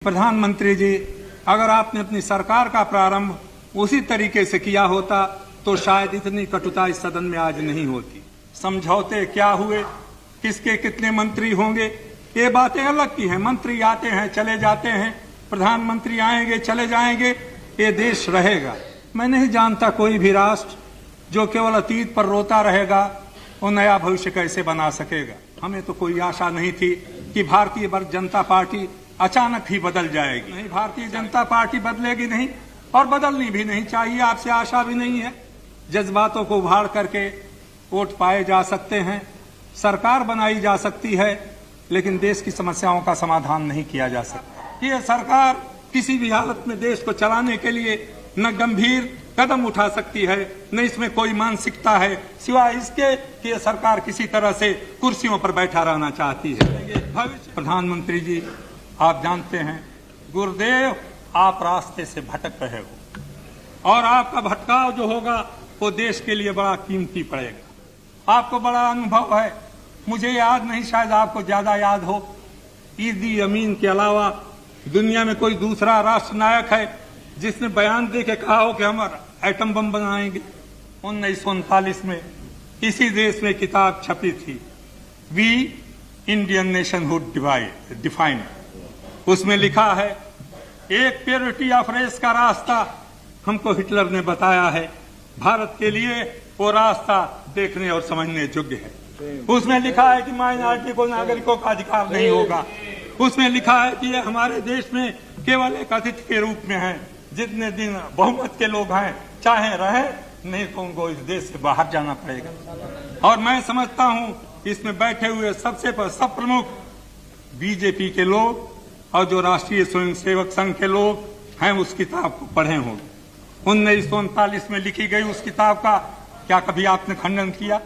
प्रधानमंत्री जी, अगर आपने अपनी सरकार का प्रारंभ उसी तरीके से किया होता तो शायद इतनी कटुता इस सदन में आज नहीं होती। समझौते क्या हुए, किसके कितने मंत्री होंगे, ये बातें अलग की हैं। मंत्री आते हैं चले जाते हैं, प्रधानमंत्री आएंगे चले जाएंगे, ये देश रहेगा। मैं नहीं जानता कोई भी राष्ट्र जो केवल अतीत पर रोता रहेगा वो नया भविष्य कैसे बना सकेगा। हमें तो कोई आशा नहीं थी कि भारतीय जनता पार्टी अचानक ही बदल जाएगी। नहीं, भारतीय जनता पार्टी बदलेगी नहीं और बदलनी भी नहीं चाहिए। आपसे आशा भी नहीं है। जज्बातों को उभार करके वोट पाए जा सकते हैं, सरकार बनाई जा सकती है, लेकिन देश की समस्याओं का समाधान नहीं किया जा सकता। ये सरकार किसी भी हालत में देश को चलाने के लिए न गंभीर कदम उठा सकती है, न इसमें कोई मानसिकता है सिवाय इसके कि यह सरकार किसी तरह से कुर्सियों पर बैठा रहना चाहती है। प्रधानमंत्री जी, आप जानते हैं गुरुदेव आप रास्ते से भटक रहे हो और आपका भटकाव जो होगा वो देश के लिए बड़ा कीमती पड़ेगा। आपको बड़ा अनुभव है, मुझे याद नहीं, शायद आपको ज्यादा याद हो। ईदी अमीन के अलावा दुनिया में कोई दूसरा राष्ट्र नायक है जिसने बयान दे के कहा हो कि हम एटम बम बनाएंगे। 1939 में इसी देश में किताब छपी थी, वी इंडियन नेशनहुड डिफाइंड। उसमें लिखा है एक प्योरिटी ऑफ रेस का रास्ता हमको हिटलर ने बताया है, भारत के लिए वो रास्ता देखने और समझने योग्य है। उसमें लिखा है कि माइनॉरिटी को नागरिकों का अधिकार नहीं होगा। उसमें लिखा है कि ये हमारे देश में केवल एक अतिथि के रूप में है। जितने दिन बहुमत के लोग हैं चाहे रहे, नहीं तो उनको इस देश से बाहर जाना पड़ेगा। और मैं समझता हूं इसमें बैठे हुए सब प्रमुख बीजेपी के लोग और जो राष्ट्रीय स्वयंसेवक संघ के लोग हैं उस किताब को पढ़े होंगे। 1939 में लिखी गई उस किताब का क्या कभी आपने खंडन किया?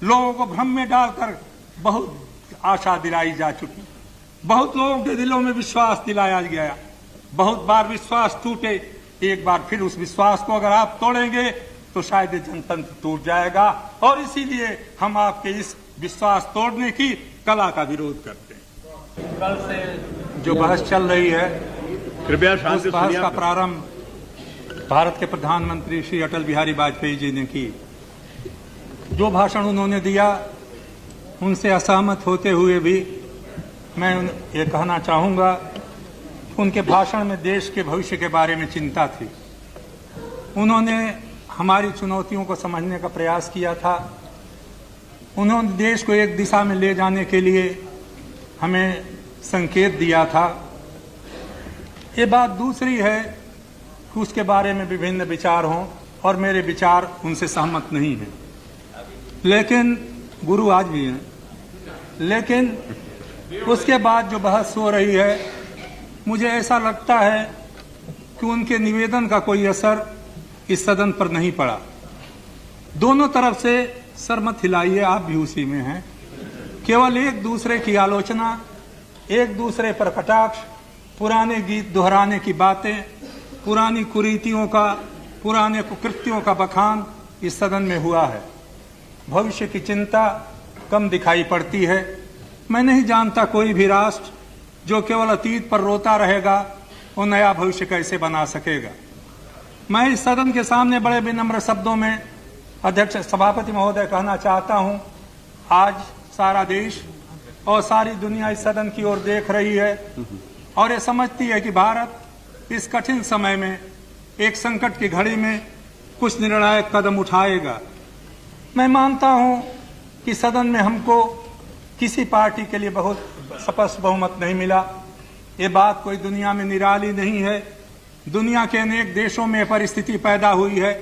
लोगों को भ्रम में डालकर बहुत आशा दिलाई जा चुकी, बहुत लोगों के दिलों में विश्वास दिलाया गया, बहुत बार विश्वास टूटे। एक बार फिर उस विश्वास को अगर आप तोड़ेंगे तो शायद जनतंत्र टूट जाएगा और इसीलिए हम आपके इस विश्वास तोड़ने की कला का विरोध करते हैं। कल से जो बहस चल रही है, कृपया उस बहस का प्रारंभ भारत के प्रधानमंत्री श्री अटल बिहारी वाजपेयी जी ने की। जो भाषण उन्होंने दिया उनसे असहमत होते हुए भी मैं ये कहना चाहूंगा कि उनके भाषण में देश के भविष्य के बारे में चिंता थी। उन्होंने हमारी चुनौतियों को समझने का प्रयास किया था। उन्होंने देश को एक दिशा में ले जाने के लिए हमें संकेत दिया था। ये बात दूसरी है कि उसके बारे में विभिन्न विचार हों और मेरे विचार उनसे सहमत नहीं हैं, लेकिन गुरु आज भी हैं। लेकिन उसके बाद जो बहस हो रही है, मुझे ऐसा लगता है कि उनके निवेदन का कोई असर इस सदन पर नहीं पड़ा। दोनों तरफ से सर मत हिलाइए, आप भी उसी में हैं। केवल एक दूसरे की आलोचना, एक दूसरे पर कटाक्ष, पुराने गीत दोहराने की बातें, पुरानी कुरीतियों का, पुराने कुकृत्यों का बखान इस सदन में हुआ है। भविष्य की चिंता कम दिखाई पड़ती है। मैं नहीं जानता कोई भी राष्ट्र जो केवल अतीत पर रोता रहेगा वो नया भविष्य कैसे बना सकेगा। मैं इस सदन के सामने बड़े विनम्र शब्दों में अध्यक्ष सभापति महोदय कहना चाहता हूं, आज सारा देश और सारी दुनिया इस सदन की ओर देख रही है और ये समझती है कि भारत इस कठिन समय में, एक संकट की घड़ी में कुछ निर्णायक कदम उठाएगा। मैं मानता हूं कि सदन में हमको किसी पार्टी के लिए बहुत स्पष्ट बहुमत नहीं मिला। ये बात कोई दुनिया में निराली नहीं है। दुनिया के अनेक देशों में परिस्थिति पैदा हुई है,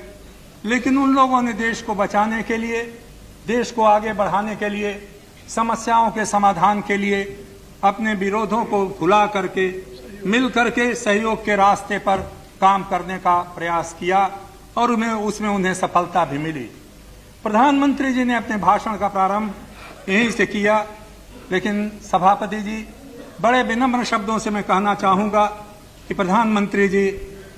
लेकिन उन लोगों ने देश को बचाने के लिए, देश को आगे बढ़ाने के लिए, समस्याओं के समाधान के लिए अपने विरोधों को भुला करके मिल करके सहयोग के रास्ते पर काम करने का प्रयास किया और उसमें उन्हें सफलता भी मिली। प्रधानमंत्री जी ने अपने भाषण का प्रारंभ यहीं से किया, लेकिन सभापति जी, बड़े विनम्र शब्दों से मैं कहना चाहूंगा कि प्रधानमंत्री जी,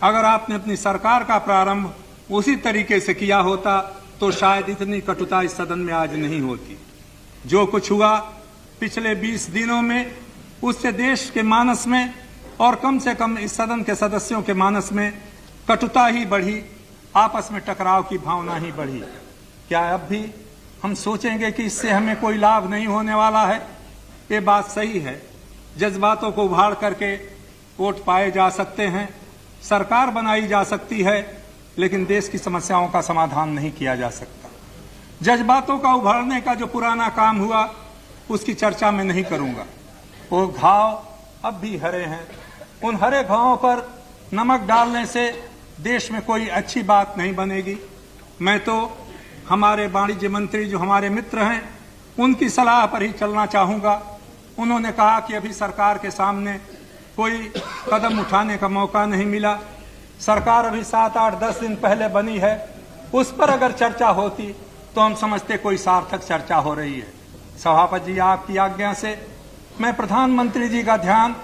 अगर आपने अपनी सरकार का प्रारंभ उसी तरीके से किया होता तो शायद इतनी कटुता इस सदन में आज नहीं होती। जो कुछ हुआ पिछले 20 दिनों में, उससे देश के मानस में और कम से कम इस सदन के सदस्यों के मानस में कटुता ही बढ़ी, आपस में टकराव की भावना ही बढ़ी। क्या अब भी हम सोचेंगे कि इससे हमें कोई लाभ नहीं होने वाला है? ये बात सही है, जज्बातों को उभाड़ करके वोट पाए जा सकते हैं, सरकार बनाई जा सकती है, लेकिन देश की समस्याओं का समाधान नहीं किया जा सकता। जज्बातों का उभारने का जो पुराना काम हुआ उसकी चर्चा मैं नहीं करूंगा। वो घाव अब भी हरे हैं, उन हरे घावों पर नमक डालने से देश में कोई अच्छी बात नहीं बनेगी। मैं तो हमारे वाणिज्य मंत्री जो हमारे मित्र हैं उनकी सलाह पर ही चलना चाहूंगा। उन्होंने कहा कि अभी सरकार के सामने कोई कदम उठाने का मौका नहीं मिला, सरकार अभी 7, 8, 10 दिन पहले बनी है, उस पर अगर चर्चा होती तो हम समझते कोई सार्थक चर्चा हो रही है। सभापति जी, आपकी आज्ञा से मैं प्रधानमंत्री जी का ध्यान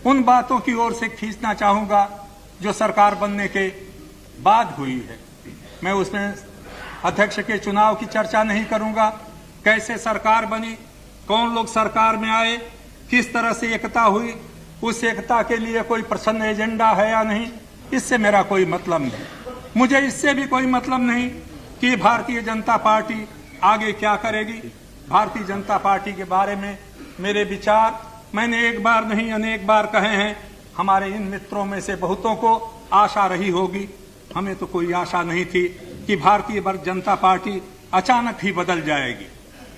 उन बातों की ओर से खींचना चाहूंगा जो सरकार बनने के बाद हुई है। मैं उसमें अध्यक्ष के चुनाव की चर्चा नहीं करूंगा, कैसे सरकार बनी, कौन लोग सरकार में आए, किस तरह से एकता हुई, उस एकता के लिए कोई प्रसन्न एजेंडा है या नहीं, इससे मेरा कोई मतलब नहीं। मुझे इससे भी कोई मतलब नहीं कि भारतीय जनता पार्टी आगे क्या करेगी। भारतीय जनता पार्टी के बारे में मेरे विचार मैंने एक बार नहीं अनेक बार कहे हैं। हमारे इन मित्रों में से बहुतों को आशा रही होगी, हमें तो कोई आशा नहीं थी कि भारतीय जनता पार्टी अचानक ही बदल जाएगी।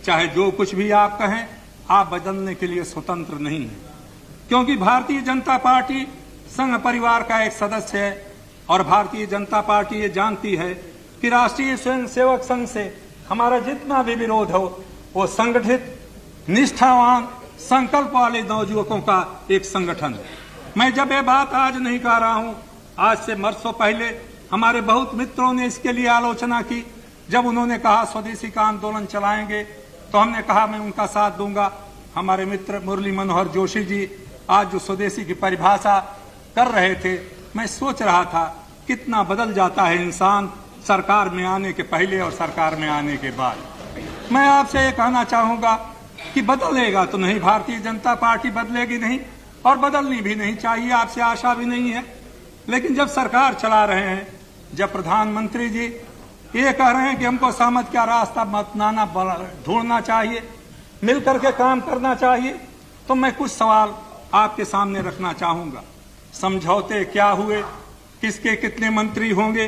चाहे जो कुछ भी आप कहें, आप बदलने के लिए स्वतंत्र नहीं हैं, क्योंकि भारतीय जनता पार्टी संघ परिवार का एक सदस्य है और भारतीय जनता पार्टी ये जानती है कि राष्ट्रीय स्वयंसेवक संघ से हमारा जितना भी विरोध हो वो संगठित, निष्ठावान, संकल्प वाले नवयुवकों का एक संगठन है। मैं जब ये बात आज नहीं कह रहा हूं, आज से बरसों पहले हमारे बहुत मित्रों ने इसके लिए आलोचना की। जब उन्होंने कहा स्वदेशी का आंदोलन चलाएंगे तो हमने कहा मैं उनका साथ दूंगा। हमारे मित्र मुरली मनोहर जोशी जी आज जो स्वदेशी की परिभाषा कर रहे थे, मैं सोच रहा था कितना बदल जाता है इंसान सरकार में आने के पहले और सरकार में आने के बाद। मैं आपसे ये कहना चाहूंगा कि बदलेगा तो नहीं, भारतीय जनता पार्टी बदलेगी नहीं और बदलनी भी नहीं चाहिए, आपसे आशा भी नहीं है। लेकिन जब सरकार चला रहे हैं, जब प्रधानमंत्री जी ये कह रहे हैं कि हमको सहमति का रास्ता अपनाना ढूंढना चाहिए, मिलकर के काम करना चाहिए, तो मैं कुछ सवाल आपके सामने रखना चाहूंगा। समझौते क्या हुए, किसके कितने मंत्री होंगे,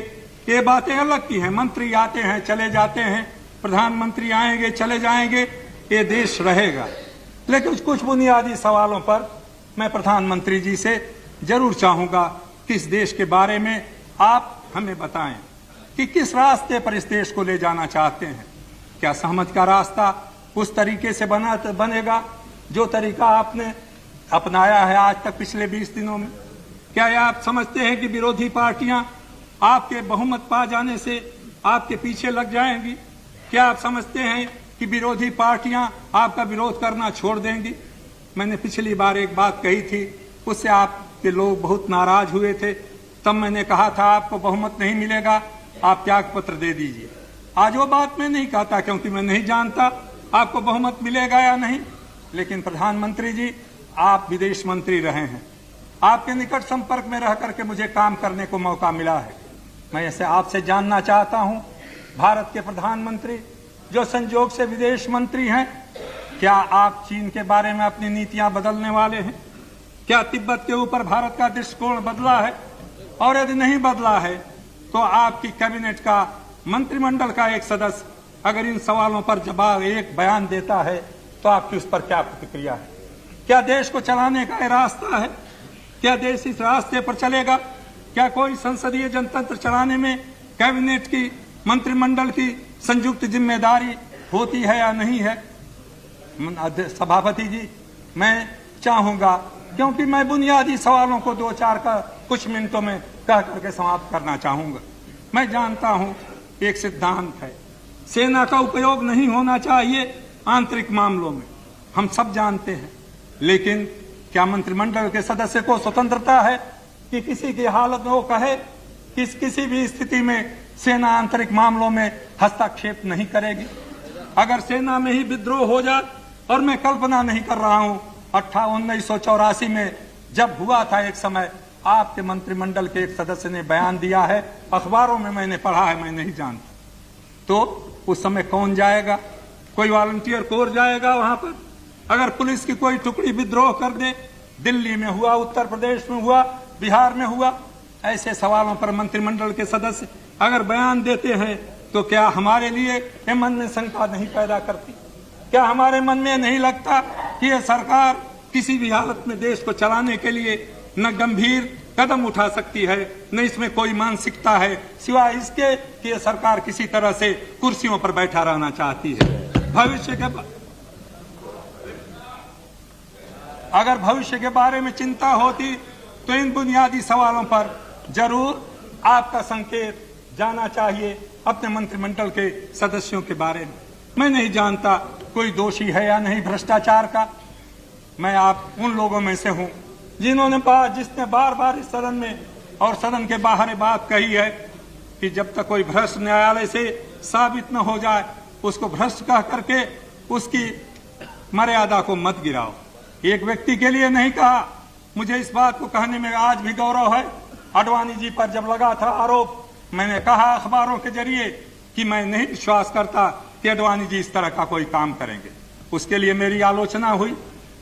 ये बातें अलग की हैं। मंत्री आते हैं चले जाते हैं, प्रधानमंत्री आएंगे चले जाएंगे, ये देश रहेगा। लेकिन कुछ बुनियादी सवालों पर मैं प्रधानमंत्री जी से जरूर चाहूंगा कि इस देश के बारे में आप हमें बताएं कि किस रास्ते पर इस देश को ले जाना चाहते हैं। क्या सहमति का रास्ता उस तरीके से बनेगा जो तरीका आपने अपनाया है आज तक पिछले 20 दिनों में? क्या आप समझते हैं कि विरोधी पार्टियां आपके बहुमत पा जाने से आपके पीछे लग जाएंगी? क्या आप समझते हैं कि विरोधी पार्टियां आपका विरोध करना छोड़ देंगी? मैंने पिछली बार एक बात कही थी, उससे आपके लोग बहुत नाराज हुए थे। तब मैंने कहा था आपको बहुमत नहीं मिलेगा, आप त्याग पत्र दे दीजिए। आज वो बात मैं नहीं कहता, क्योंकि मैं नहीं जानता आपको बहुमत मिलेगा या नहीं। लेकिन प्रधानमंत्री जी, आप विदेश मंत्री रहे हैं, आपके निकट संपर्क में रह करके मुझे काम करने को मौका मिला है। मैं ऐसे आपसे जानना चाहता हूं, भारत के प्रधानमंत्री जो संजोग से विदेश मंत्री हैं, क्या आप चीन के बारे में अपनी नीतियां बदलने वाले हैं? क्या तिब्बत के ऊपर भारत का दृष्टिकोण बदला है? और यदि नहीं बदला है तो आपकी कैबिनेट का, मंत्रिमंडल का एक सदस्य अगर इन सवालों पर जवाब एक बयान देता है तो आपकी उस पर क्या प्रतिक्रिया है? क्या देश को चलाने का रास्ता है? क्या देश इस रास्ते पर चलेगा? क्या कोई संसदीय जनतंत्र चलाने में कैबिनेट की, मंत्रिमंडल की संयुक्त जिम्मेदारी होती है या नहीं है? सभापति जी, मैं चाहूंगा, क्योंकि मैं बुनियादी सवालों को 2-4 का कुछ मिनटों में कह करके समाप्त करना चाहूंगा। मैं जानता हूं एक सिद्धांत है, सेना का उपयोग नहीं होना चाहिए आंतरिक मामलों में, हम सब जानते हैं। लेकिन क्या मंत्रिमंडल के सदस्य को स्वतंत्रता है कि किसी की हालत में वो कहे कि किसी भी स्थिति में सेना आंतरिक मामलों में हस्तक्षेप नहीं करेगी? अगर सेना में ही विद्रोह हो जाए, और मैं कल्पना नहीं कर रहा हूं 1984 में जब हुआ था एक समय, आपके मंत्रिमंडल के एक सदस्य ने बयान दिया है, अखबारों में मैंने पढ़ा है, मैं नहीं जानता, तो उस समय कौन जाएगा? कोई वॉलंटियर कोर जाएगा वहां पर? अगर पुलिस की कोई टुकड़ी विद्रोह कर दे, दिल्ली में हुआ, उत्तर प्रदेश में हुआ, बिहार में हुआ, ऐसे सवालों पर मंत्रिमंडल के सदस्य अगर बयान देते हैं तो क्या हमारे लिए ये मन में शंका नहीं पैदा करती? क्या हमारे मन में नहीं लगता कि ये सरकार किसी भी हालत में देश को चलाने के लिए न गंभीर कदम उठा सकती है, न इसमें कोई मानसिकता है, सिवाय इसके कि ये सरकार किसी तरह से कुर्सियों पर बैठा रहना चाहती है। अगर भविष्य के बारे में चिंता होती तो इन बुनियादी सवालों पर जरूर आपका संकेत जाना चाहिए अपने मंत्रिमंडल के सदस्यों के बारे में। मैं नहीं जानता कोई दोषी है या नहीं भ्रष्टाचार का। मैं आप उन लोगों में से हूं जिसने बार बार इस सदन में और सदन के बाहर बात कही है कि जब तक कोई भ्रष्ट न्यायालय से साबित न हो जाए, उसको भ्रष्ट कह करके उसकी मर्यादा को मत गिराओ। एक व्यक्ति के लिए नहीं कहा, मुझे इस बात को कहने में आज भी गौरव है। आडवाणी जी पर जब लगा था आरोप, मैंने कहा अखबारों के जरिए कि मैं नहीं विश्वास करता कि आडवाणी जी इस तरह का कोई काम करेंगे। उसके लिए मेरी आलोचना हुई।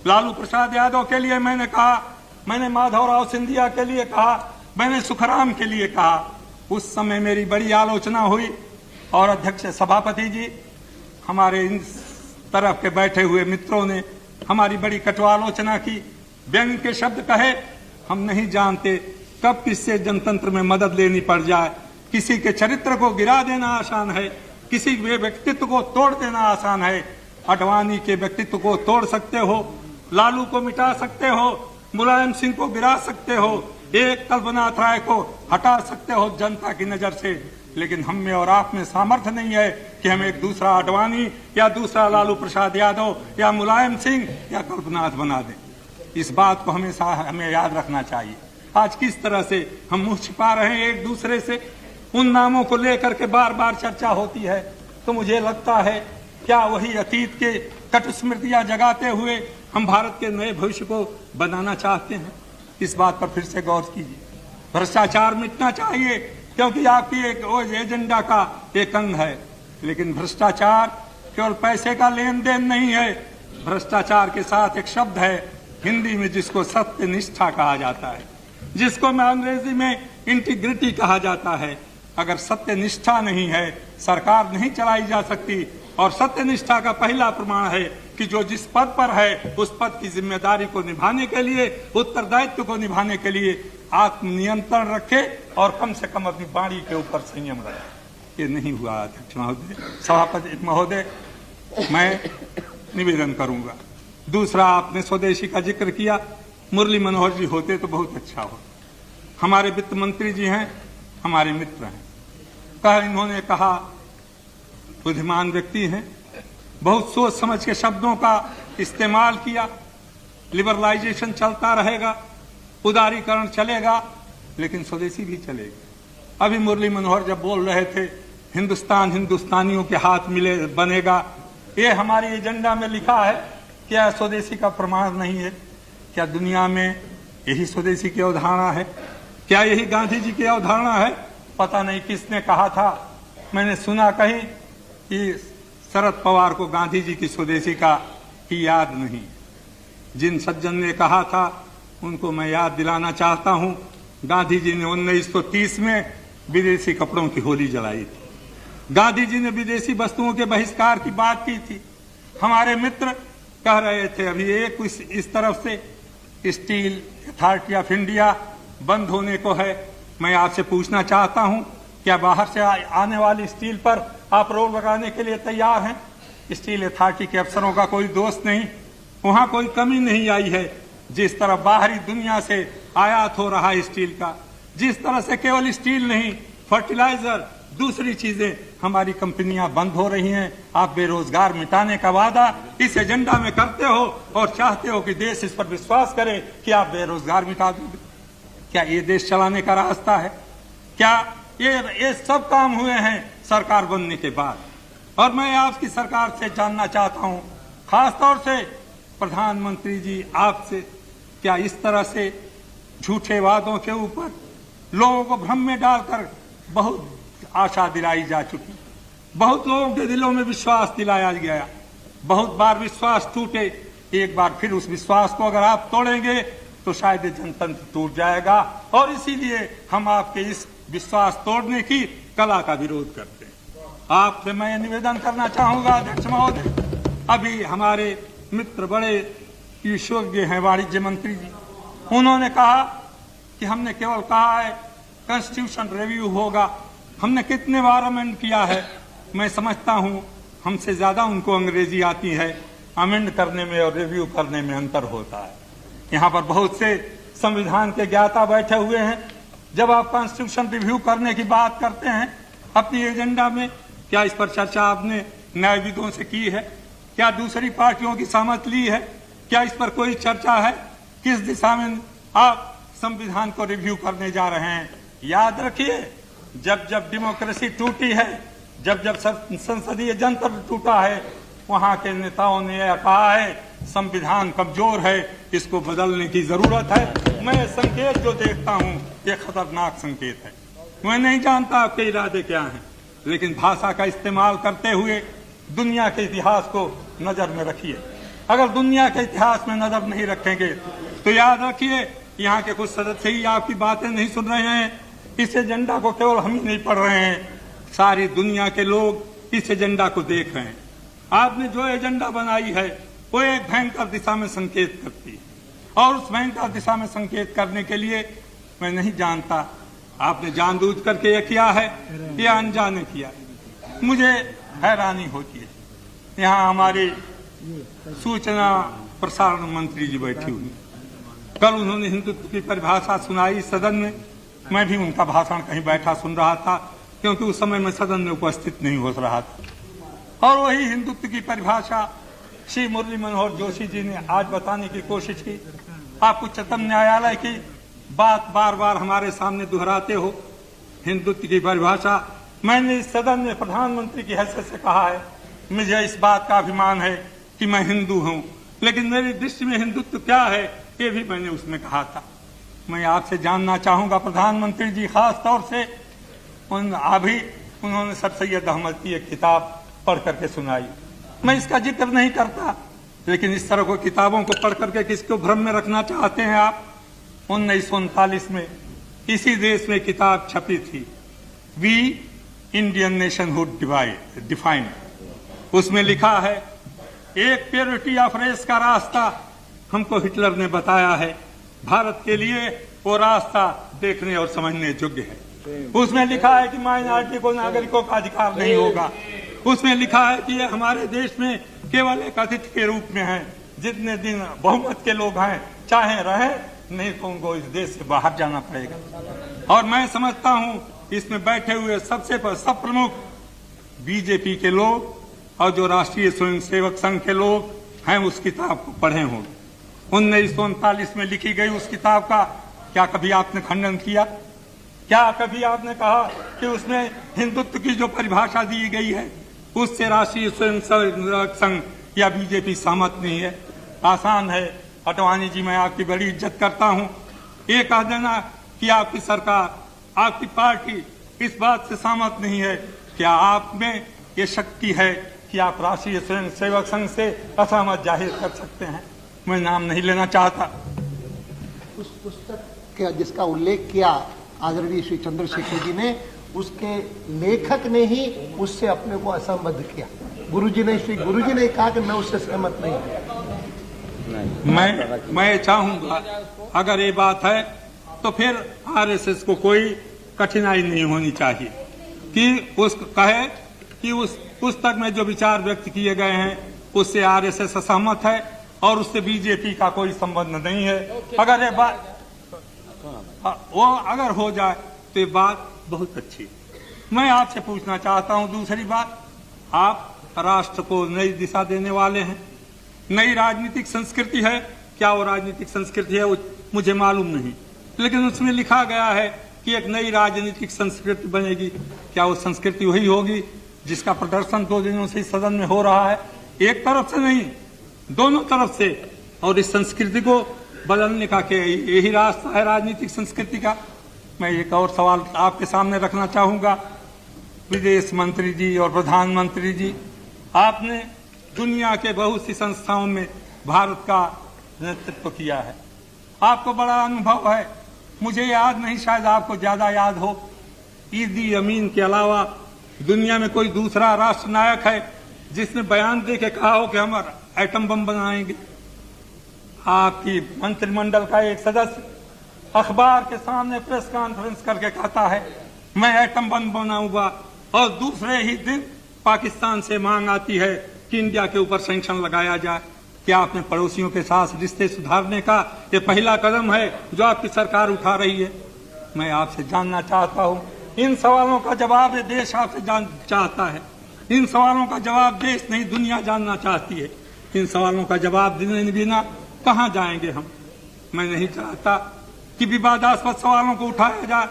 लालू प्रसाद यादव के लिए मैंने कहा, मैंने माधवराव सिंधिया के लिए कहा, मैंने सुखराम के लिए कहा। उस समय मेरी बड़ी आलोचना हुई और अध्यक्ष सभापति जी, हमारे इन तरफ के बैठे हुए मित्रों ने हमारी बड़ी कटु आलोचना की, व्यंग के शब्द कहे। हम नहीं जानते कब किससे जनतंत्र में मदद लेनी पड़ जाए। किसी के चरित्र को गिरा देना आसान है, किसी के व्यक्तित्व को तोड़ देना आसान है। आडवाणी के व्यक्तित्व को तोड़ सकते हो, लालू को मिटा सकते हो, मुलायम सिंह को गिरा सकते हो, एक कल्पनाथ राय को हटा सकते हो जनता की नजर से, लेकिन हम में और आप में सामर्थ्य नहीं है कि हम एक दूसरा आडवाणी या दूसरा लालू प्रसाद यादव या मुलायम सिंह या कल्पनाथ बना दें। इस बात को हमेशा हमें याद रखना चाहिए। आज किस तरह से हम मुंह छिपा रहे हैं एक दूसरे से, उन नामों को लेकर के बार बार चर्चा होती है, तो मुझे लगता है क्या वही अतीत के कटु स्मृतियां जगाते हुए हम भारत के नए भविष्य को बनाना चाहते हैं? इस बात पर फिर से गौर कीजिए। भ्रष्टाचार मिटना चाहिए क्योंकि आपकी एक एजेंडा का एक अंग है, लेकिन भ्रष्टाचार केवल पैसे का लेन देन नहीं है। भ्रष्टाचार के साथ एक शब्द है हिंदी में जिसको सत्यनिष्ठा कहा जाता है, जिसको मैं अंग्रेजी में इंटीग्रिटी कहा जाता है। अगर सत्यनिष्ठा नहीं है, सरकार नहीं चलाई जा सकती। और सत्यनिष्ठा का पहला प्रमाण है कि जो जिस पद पर है उस पद की जिम्मेदारी को निभाने के लिए, उत्तरदायित्व को निभाने के लिए आत्मनियंत्रण रखे और कम से कम अपनी वाणी के ऊपर संयम रखे। ये नहीं हुआ अध्यक्ष महोदय, सभापति महोदय, मैं निवेदन करूंगा। दूसरा, आपने स्वदेशी का जिक्र किया। मुरली मनोहर जी होते तो बहुत अच्छा हो। हमारे वित्त मंत्री जी हैं, हमारे मित्र हैं। इन्होंने कहा बुद्धिमान व्यक्ति हैं, बहुत सोच समझ के शब्दों का इस्तेमाल किया। लिबरलाइजेशन चलता रहेगा, उदारीकरण चलेगा, लेकिन स्वदेशी भी चलेगा। अभी मुरली मनोहर जब बोल रहे थे हिंदुस्तान हिंदुस्तानियों के हाथ मिले बनेगा, ये हमारी एजेंडा में लिखा है। क्या स्वदेशी का प्रमाण नहीं है? क्या दुनिया में यही स्वदेशी की अवधारणा है? क्या यही गांधी जी की अवधारणा है? पता नहीं किसने कहा था, मैंने सुना कहीं कि शरद पवार को गांधी जी की स्वदेशी का की याद नहीं। जिन सज्जन ने कहा था उनको मैं याद दिलाना चाहता हूं, गांधी जी ने 1930 में विदेशी कपड़ों की होली जलाई थी। गांधी जी ने विदेशी वस्तुओं के बहिष्कार की बात की थी। हमारे मित्र कह रहे थे अभी एक इस तरफ से स्टील अथॉरिटी ऑफ इंडिया बंद होने को है। मैं आपसे पूछना चाहता हूं, क्या बाहर से आने वाली स्टील पर आप रोक लगाने के लिए तैयार हैं? स्टील अथॉरिटी के अफसरों का कोई दोष नहीं, वहां कोई कमी नहीं आई है। जिस तरह बाहरी दुनिया से आयात हो रहा है स्टील का, जिस तरह से केवल स्टील नहीं, फर्टिलाइजर, दूसरी चीजें हमारी कंपनियां बंद हो रही हैं। आप बेरोजगार मिटाने का वादा इस एजेंडा में करते हो और चाहते हो कि देश इस पर विश्वास करे कि आप बेरोजगार मिटा दोगे। क्या ये देश चलाने का रास्ता है? क्या ये सब काम हुए हैं सरकार बनने के बाद? और मैं आपकी सरकार से जानना चाहता हूं, खासतौर से प्रधानमंत्री जी आपसे क्या इस तरह से झूठे वादों के ऊपर लोगों को भ्रम में डालकर बहुत आशा दिलाई जा चुकी, बहुत लोगों के दिलों में विश्वास दिलाया गया, बहुत बार विश्वास टूटे, एक बार फिर उस विश्वास को अगर आप तोड़ेंगे तो शायद जनतंत्र टूट जाएगा। और इसीलिए हम आपके इस विश्वास तोड़ने की कला का विरोध करते हैं। आपसे मैं निवेदन करना चाहूंगा अध्यक्ष महोदय, अभी हमारे मित्र बड़े विशेषज्ञ हैं वाणिज्य मंत्री जी, उन्होंने कहा कि हमने केवल कहा है कॉन्स्टिट्यूशन रिव्यू होगा। हमने कितने बार अमेंड किया है, मैं समझता हूं हमसे ज्यादा उनको अंग्रेजी आती है। अमेंड करने में और रिव्यू करने में अंतर होता है। यहाँ पर बहुत से संविधान के ज्ञाता बैठे हुए हैं। जब आप कॉन्स्टिट्यूशन रिव्यू करने की बात करते हैं अपनी एजेंडा में, क्या इस पर चर्चा आपने न्यायविदों से की है? क्या दूसरी पार्टियों की सहमति ली है? क्या इस पर कोई चर्चा है? किस दिशा में आप संविधान को रिव्यू करने जा रहे हैं? याद रखिए, जब जब डेमोक्रेसी टूटी है, जब जब संसदीय जनतंत्र टूटा है, वहां के नेताओं ने यह कहा है संविधान कमजोर है, इसको बदलने की जरूरत है। मैं संकेत जो देखता हूं ये खतरनाक संकेत है। मैं नहीं जानता आपके इरादे क्या हैं, लेकिन भाषा का इस्तेमाल करते हुए दुनिया के इतिहास को नजर में रखिए। अगर दुनिया के इतिहास में नजर नहीं रखेंगे तो याद रखिए यहाँ के कुछ सदस्य ही आपकी बातें नहीं सुन रहे हैं। इस एजेंडा को केवल हम ही नहीं पढ़ रहे हैं, सारी दुनिया के लोग इस एजेंडा को देख रहे हैं। आपने जो एजेंडा बनाई है वो एक भयंकर दिशा में संकेत करती है, और उस भयंकर दिशा में संकेत करने के लिए मैं नहीं जानता आपने जानबूझ करके ये किया है या अनजाने किया है। मुझे हैरानी होती है, यहाँ हमारे सूचना प्रसारण मंत्री जी बैठी हुई, कल उन्होंने हिंदुत्व की परिभाषा सुनाई सदन में। मैं भी उनका भाषण कहीं बैठा सुन रहा था, क्योंकि उस समय मैं सदन में उपस्थित नहीं हो रहा था। और वही हिंदुत्व की परिभाषा श्री मुरली मनोहर जोशी जी ने आज बताने की कोशिश की। आप उच्चतम न्यायालय की बात बार बार हमारे सामने दोहराते हो। हिंदुत्व की परिभाषा मैंने इस सदन में प्रधानमंत्री की हैसियत से कहा है, मुझे इस बात का अभिमान है कि मैं हिंदू हूं, लेकिन मेरी दृष्टि में हिंदुत्व क्या है ये भी मैंने उसमें कहा था। मैं आपसे जानना चाहूंगा प्रधानमंत्री जी, खास तौर से अभी उन्होंने सर सैयद अहमद की एक किताब पढ़ करके सुनाई। मैं इसका जिक्र नहीं करता, लेकिन इस तरह को किताबों को पढ़ करके किसको भ्रम में रखना चाहते हैं आप? 1939 में इसी देश में किताब छपी थी, वी इंडियन नेशनहुड डिफाइंड। उसमें लिखा है एक प्योरिटी ऑफ रेस का रास्ता हमको हिटलर ने बताया है, भारत के लिए वो रास्ता देखने और समझने योग्य है। उसमें लिखा है कि माइनॉरिटी को नागरिकों का अधिकार नहीं होगा। उसमें लिखा है कि ये हमारे देश में केवल एक अतिथि के रूप में है, जितने दिन बहुमत के लोग हैं चाहे रहे, नहीं तो उनको इस देश से बाहर जाना पड़ेगा। और मैं समझता हूं इसमें बैठे हुए सब प्रमुख बीजेपी के लोग और जो राष्ट्रीय स्वयंसेवक संघ के लोग हैं उस किताब को पढ़े होंगे। 1939 में लिखी गई उस किताब का क्या कभी आपने खंडन किया? क्या कभी आपने कहा कि उसमें हिंदुत्व की जो परिभाषा दी गई है उससे राष्ट्रीय स्वयंसेवक संघ या बीजेपी सहमत नहीं है? आसान है अटवानी जी, मैं आपकी बड़ी इज्जत करता हूं, ये कह देना कि आपकी सरकार, आपकी पार्टी इस बात से सहमत नहीं है। क्या आप में ये शक्ति है कि आप राष्ट्रीय स्वयंसेवक संघ से असहमत जाहिर कर सकते हैं? मैं नाम नहीं लेना चाहता। उस पुस्तक का जिसका उल्लेख किया आदरणीय श्री चंद्रशेखर जी ने, उसके लेखक ने ही उससे अपने को असंबद्ध किया। गुरुजी ने कहा कि मैं उससे सहमत नहीं हूं। मैं चाहूंगा अगर ये बात है तो फिर आरएसएस को कोई कठिनाई नहीं होनी चाहिए कि उस कहे कि उस पुस्तक में जो विचार व्यक्त किए गए हैं उससे आरएसएस असहमत है और उससे बीजेपी का कोई संबंध नहीं है। अगर ये बात वो अगर हो जाए तो ये बात बहुत अच्छी। मैं आपसे पूछना चाहता हूं दूसरी बात, आप राष्ट्र को नई दिशा देने वाले हैं, नई राजनीतिक संस्कृति है। क्या वो राजनीतिक संस्कृति है वो मुझे मालूम नहीं, लेकिन उसमें लिखा गया है कि एक नई राजनीतिक संस्कृति बनेगी। क्या वो संस्कृति वही होगी जिसका प्रदर्शन 2 दिनों से सदन में हो रहा है? एक तरफ से नहीं, दोनों तरफ से। और इस संस्कृति को बदलने का क्या यही रास्ता है राजनीतिक संस्कृति का? मैं एक और सवाल आपके सामने रखना चाहूंगा। विदेश मंत्री जी और प्रधानमंत्री जी, आपने दुनिया के बहुत सी संस्थाओं में भारत का नेतृत्व किया है, आपको बड़ा अनुभव है। मुझे याद नहीं, शायद आपको ज्यादा याद हो, ईदी अमीन के अलावा दुनिया में कोई दूसरा राष्ट्र नायक है जिसने बयान दे के कहा हो कि हम एटम बम बनाएंगे? आपकी मंत्रिमंडल का एक सदस्य अखबार के सामने प्रेस कॉन्फ्रेंस करके कहता है मैं एटम बम बनाऊंगा, और दूसरे ही दिन पाकिस्तान से मांग आती है कि इंडिया के ऊपर सैंक्शन लगाया जाए। क्या अपने पड़ोसियों के साथ रिश्ते सुधारने का ये पहला कदम है जो आपकी सरकार उठा रही है? मैं आपसे जानना चाहता हूं, इन सवालों का जवाब ये देश आपसे चाहता है। इन सवालों का जवाब देश नहीं, दुनिया जानना चाहती है। इन सवालों का जवाब देने बिना कहां जाएंगे हम? मैं नहीं चाहता कि विवादास्पद सवालों को उठाया जाए,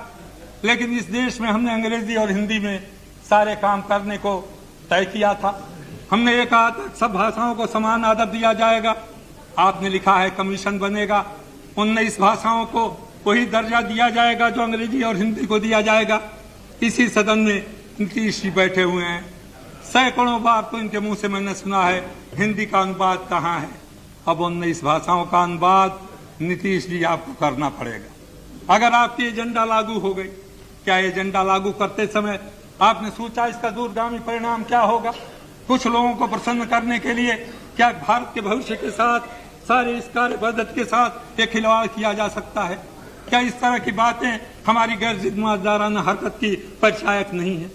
लेकिन इस देश में हमने अंग्रेजी और हिंदी में सारे काम करने को तय किया था। हमने ये कहा था सब भाषाओं को समान आदर दिया जाएगा। आपने लिखा है कमीशन बनेगा, 19 भाषाओं को वही दर्जा दिया जाएगा जो अंग्रेजी और हिंदी को दिया जाएगा। इसी सदन में नीतीश जी बैठे हुए हैं, सैकड़ों बार तो इनके मुंह से मैंने सुना है हिंदी का अनुवाद कहाँ है। अब 19 भाषाओं का अनुवाद नीतीश जी आपको करना पड़ेगा अगर आपकी एजेंडा लागू हो गई। क्या एजेंडा लागू करते समय आपने सोचा इसका दूरगामी परिणाम क्या होगा? कुछ लोगों को प्रसन्न करने के लिए क्या भारत के भविष्य के साथ, सारे इस कार्य पद्धति के साथ एक खिलवाड़ किया जा सकता है? क्या इस तरह की बातें हमारी गैर जिम्मेदाराना हरकत की परिचायक नहीं है?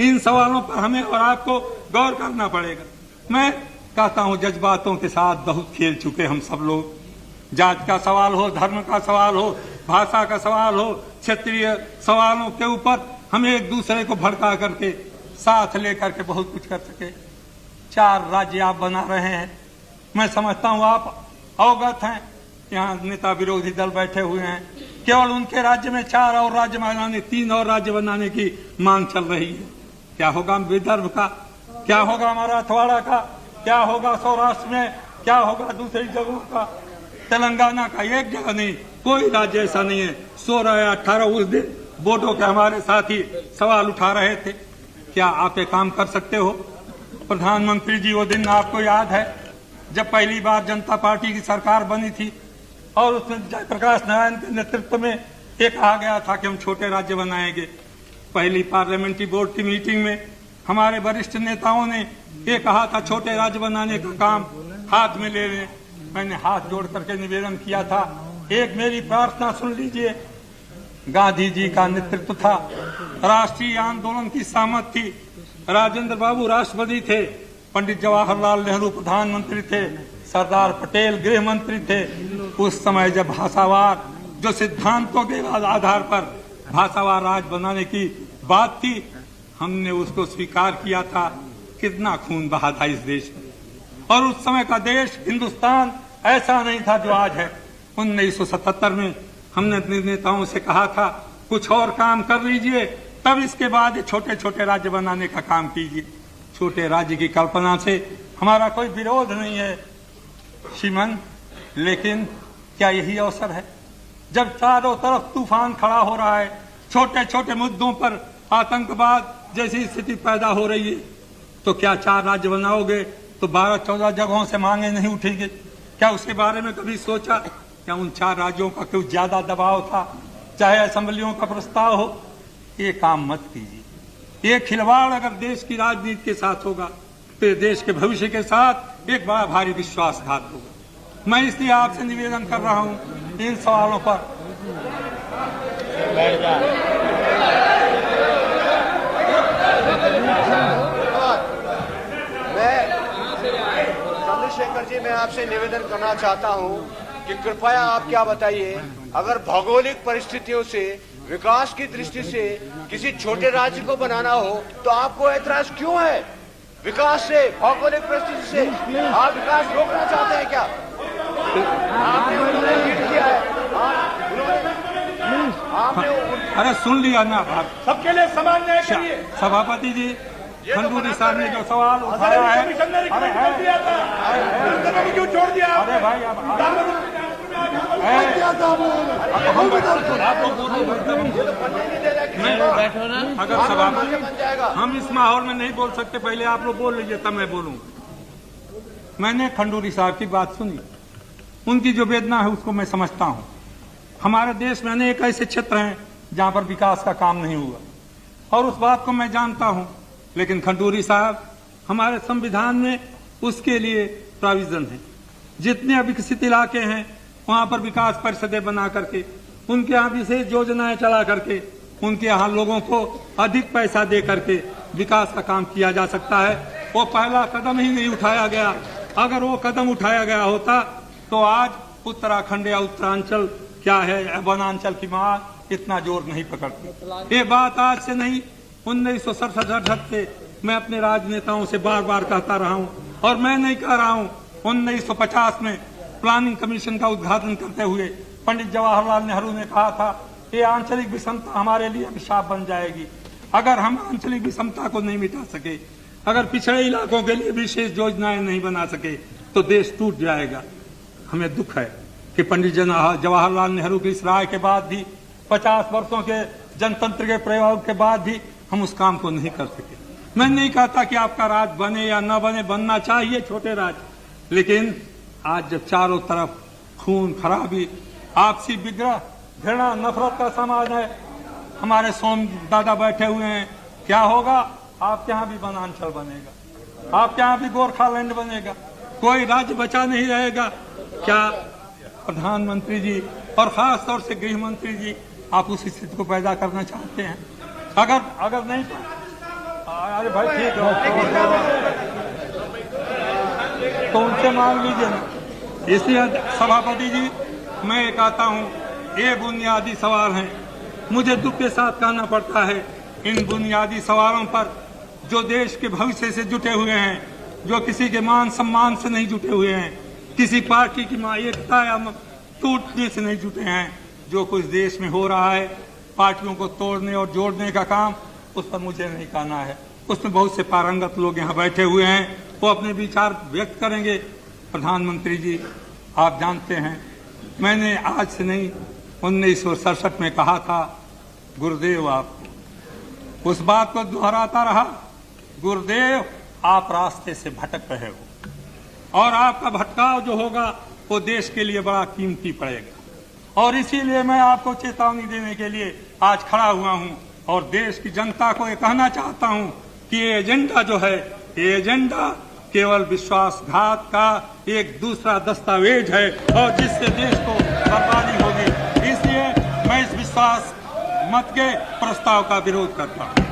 इन सवालों पर हमें और आपको गौर करना पड़ेगा। मैं कहता हूं जज्बातों के साथ बहुत खेल चुके हम सब लोग। जात का सवाल हो, धर्म का सवाल हो, भाषा का सवाल हो, क्षेत्रीय सवालों के ऊपर हम एक दूसरे को भड़का करके साथ लेकर के बहुत कुछ कर सके। 4 राज्य आप बना रहे हैं, मैं समझता हूं आप अवगत हैं। यहाँ नेता विरोधी दल बैठे हुए हैं, केवल उनके राज्य में 4 और राज्य बनाने, 3 और राज्य बनाने की मांग चल रही है। क्या होगा विदर्भ का? क्या होगा मराठवाड़ा का? क्या होगा सौराष्ट्र में? क्या होगा दूसरी जगहों का? तेलंगाना का? एक जगह नहीं, कोई राज्य ऐसा नहीं है। 16 या 18 उस दिन बोडो के हमारे साथी सवाल उठा रहे थे। क्या आप ये काम कर सकते हो? प्रधानमंत्री जी, वो दिन आपको याद है जब पहली बार जनता पार्टी की सरकार बनी थी और उसमें जयप्रकाश नारायण के नेतृत्व में एक कहा गया था कि हम छोटे राज्य बनाएंगे। पहली पार्लियामेंट्री बोर्ड की मीटिंग में हमारे वरिष्ठ नेताओं ने ये कहा था छोटे राज्य बनाने का काम हाथ में ले लें। मैंने हाथ जोड़ करके निवेदन किया था, एक मेरी प्रार्थना सुन लीजिए। गांधी जी का नेतृत्व था, राष्ट्रीय आंदोलन की सहमत थी, राजेंद्र बाबू राष्ट्रपति थे, पंडित जवाहरलाल नेहरू प्रधानमंत्री थे, सरदार पटेल गृह मंत्री थे। उस समय जब भाषावार जो सिद्धांतों के आधार पर भाषावार राज्य बनाने की बात थी, हमने उसको स्वीकार किया था। कितना खून बहा था इस देश में, और उस समय का देश हिंदुस्तान ऐसा नहीं था जो आज है। 1977 में हमने अपने नेताओं से कहा था कुछ और काम कर लीजिए, तब इसके बाद ये छोटे छोटे राज्य बनाने का काम कीजिए। छोटे राज्य की कल्पना से हमारा कोई विरोध नहीं है श्रीमान, लेकिन क्या यही अवसर है जब चारों तरफ तूफान खड़ा हो रहा है, छोटे छोटे मुद्दों पर आतंकवाद जैसी स्थिति पैदा हो रही है, तो क्या 4 राज्य बनाओगे तो 12-14 जगहों से मांगे नहीं उठेंगे? क्या उसके बारे में कभी सोचा? क्या उन 4 राज्यों का क्यों ज्यादा दबाव था, चाहे असेंबलियों का प्रस्ताव हो? ये काम मत कीजिए। ये खिलवाड़ अगर देश की राजनीति के साथ होगा तो देश के भविष्य के साथ एक बड़ा भारी विश्वासघात होगा। मैं इसलिए आपसे निवेदन कर रहा हूं इन सवालों पर। चंद्रशेखर जी, मैं आपसे निवेदन करना चाहता हूं कि कृपया आप क्या बताइए, अगर भौगोलिक परिस्थितियों से, विकास की दृष्टि से किसी छोटे राज्य को बनाना हो तो आपको ऐतराज क्यों है? विकास से, भौगोलिक परिस्थिति से आप विकास रोकना चाहते हैं क्या? आपने उन्होंने लीड किया है, अरे सुन लिया ना बात, सबके लिए समान न्याय करिए। सभापति जी, खंडूरी साहब ने जो सवाल उठाया है, क्यों छोड़ दिया? अरे भाई अब बैठो ना। अगर सभा हम इस माहौल में नहीं बोल सकते, पहले आप लोग बोल लीजिए तब मैं बोलूँ। मैंने खंडूरी साहब की बात सुनी, उनकी जो वेदना है उसको मैं समझता हूँ। हमारे देश में अनेक ऐसे क्षेत्र हैं जहां पर विकास का काम नहीं हुआ और उस बात को मैं जानता हूं, लेकिन खंडूरी साहब, हमारे संविधान में उसके लिए प्रोविजन है। जितने विकसित इलाके हैं वहां पर विकास परिषदें बना करके, उनके यहाँ विशेष योजनाएं चला करके, उनके यहाँ लोगों को अधिक पैसा दे करके विकास का काम किया जा सकता है। वो पहला कदम ही नहीं उठाया गया। अगर वो कदम उठाया गया होता तो आज उत्तराखंड या उत्तरांचल क्या है, वनांचल की मांग इतना जोर नहीं पकड़ती। ये बात आज से नहीं, 1967 से मैं अपने राजनेताओं से बार बार कहता रहा हूं और मैं नहीं कह रहा हूं। 1950 में प्लानिंग कमीशन का उद्घाटन करते हुए पंडित जवाहरलाल नेहरू ने कहा था, ये आंचलिक विषमता हमारे लिए अभिशाप बन जाएगी। अगर हम आंचलिक विषमता को नहीं मिटा सके, अगर पिछड़े इलाकों के लिए विशेष योजनाएं नहीं बना सके तो देश टूट जाएगा। हमें दुख है कि पंडित जवाहरलाल नेहरू की इस राय के बाद भी, 50 वर्षों के जनतंत्र के प्रयोग के बाद भी हम उस काम को नहीं कर सके। मैं नहीं कहता कि आपका राज बने या न बने, बनना चाहिए छोटे राज, लेकिन आज जब चारों तरफ खून खराबी, आपसी विग्रह, घृणा, नफरत का समाज है, हमारे सोम दादा बैठे हुए हैं, क्या होगा? आपके यहाँ भी वनांचल बनेगा, आपके यहाँ भी गोरखालैंड बनेगा, कोई राज्य बचा नहीं रहेगा। क्या प्रधानमंत्री जी और खास तौर से गृह मंत्री जी आप उस स्थिति को पैदा करना चाहते हैं? अगर नहीं, अरे भाई ठीक है तो उनसे मांग लीजिए ना। इसलिए सभापति जी, मैं ये कहता हूँ, ये बुनियादी सवाल हैं। मुझे दुख के साथ कहना पड़ता है, इन बुनियादी सवालों पर जो देश के भविष्य से जुटे हुए हैं, जो किसी के मान सम्मान से नहीं जुटे हुए हैं, किसी पार्टी की एकता या टूटने से नहीं जुटे हैं, जो कुछ देश में हो रहा है पार्टियों को तोड़ने और जोड़ने का काम, उस पर मुझे नहीं कहना है। उसमें बहुत से पारंगत लोग यहाँ बैठे हुए हैं, वो अपने विचार व्यक्त करेंगे। प्रधानमंत्री जी, आप जानते हैं, मैंने आज से नहीं 1967 में कहा था, गुरुदेव आपको, उस बात को दोहराता रहा, गुरुदेव आप रास्ते से भटक रहे हो और आपका भटकाव जो होगा वो देश के लिए बड़ा कीमती पड़ेगा। और इसीलिए मैं आपको चेतावनी देने के लिए आज खड़ा हुआ हूं और देश की जनता को ये कहना चाहता हूं कि ये एजेंडा जो है, ये एजेंडा केवल विश्वासघात का एक दूसरा दस्तावेज है और जिससे देश को बर्बादी होगी। इसलिए मैं इस विश्वास मत के प्रस्ताव का विरोध करता हूं।